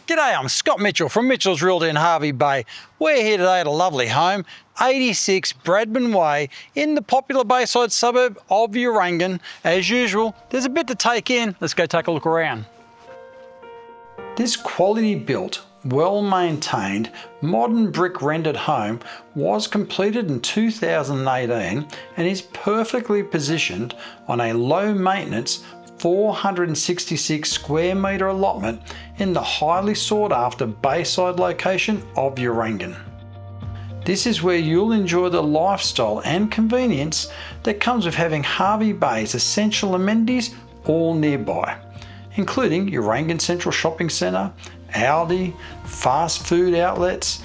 G'day, I'm Scott Mitchell from Mitchell's Realty in Hervey Bay. We're here today at a lovely home, 86 Bradman Way, in the popular Bayside suburb of Urangan. As usual, there's a bit to take in. Let's go take a look around. This quality built, well maintained, modern brick rendered home was completed in 2018 and is perfectly positioned on a low maintenance 466 square metre allotment in the highly sought after Bayside location of Urangan. This is where you'll enjoy the lifestyle and convenience that comes with having Hervey Bay's essential amenities all nearby, including Urangan Central Shopping Centre, Aldi, fast food outlets,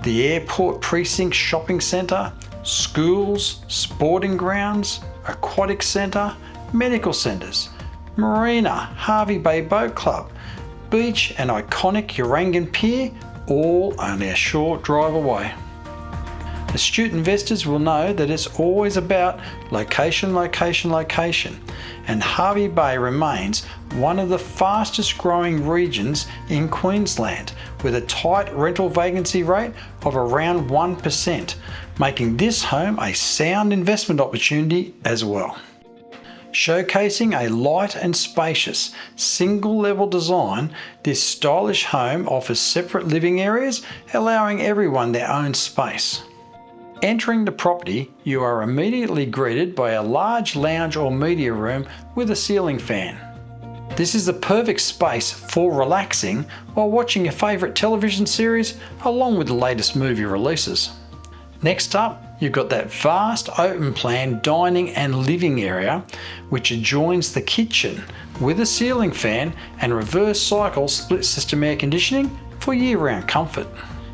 the Airport Precinct Shopping Centre, schools, sporting grounds, aquatic centre, medical centres, marina, Hervey Bay Boat Club, beach and iconic Urangan Pier, all only a short drive away. Astute investors will know that it's always about location, location, location, and Hervey Bay remains one of the fastest growing regions in Queensland, with a tight rental vacancy rate of around 1%, making this home a sound investment opportunity as well. Showcasing a light and spacious single level design, this stylish home offers separate living areas, allowing everyone their own space. Entering the property, you are immediately greeted by a large lounge or media room with a ceiling fan. This is the perfect space for relaxing while watching your favourite television series along with the latest movie releases. Next up, you've got that vast open plan dining and living area which adjoins the kitchen with a ceiling fan and reverse cycle split system air conditioning for year-round comfort.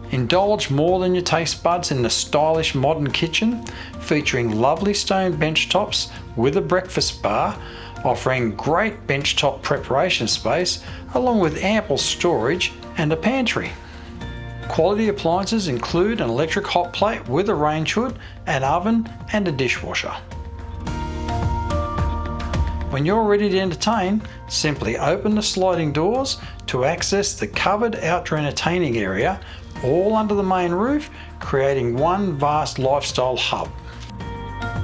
Indulge more than your taste buds in the stylish modern kitchen, featuring lovely stone bench tops with a breakfast bar, offering great benchtop preparation space along with ample storage and a pantry. Quality appliances include an electric hot plate with a range hood, an oven and a dishwasher. When you're ready to entertain, simply open the sliding doors to access the covered outdoor entertaining area, all under the main roof, creating one vast lifestyle hub.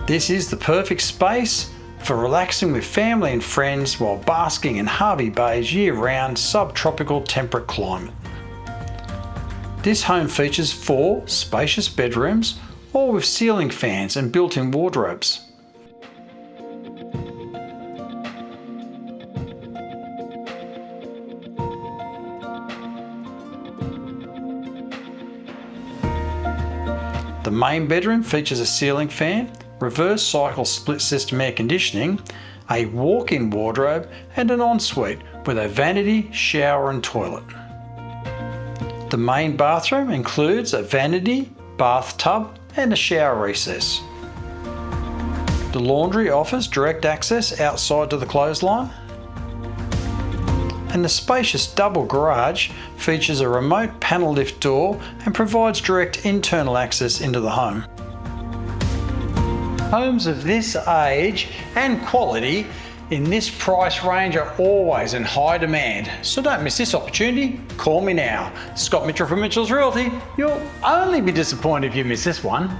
This is the perfect space for relaxing with family and friends while basking in Hervey Bay's year-round subtropical temperate climate. This home features 4 spacious bedrooms, all with ceiling fans and built-in wardrobes. The main bedroom features a ceiling fan, reverse cycle split system air conditioning, a walk-in wardrobe and an ensuite with a vanity, shower and toilet. The main bathroom includes a vanity, bathtub and a shower recess. The laundry offers direct access outside to the clothesline. And the spacious double garage features a remote panel lift door and provides direct internal access into the home. Homes of this age and quality in this price range are always in high demand, so don't miss this opportunity. Call me now. Scott Mitchell from Mitchell's Realty. You'll only be disappointed if you miss this one.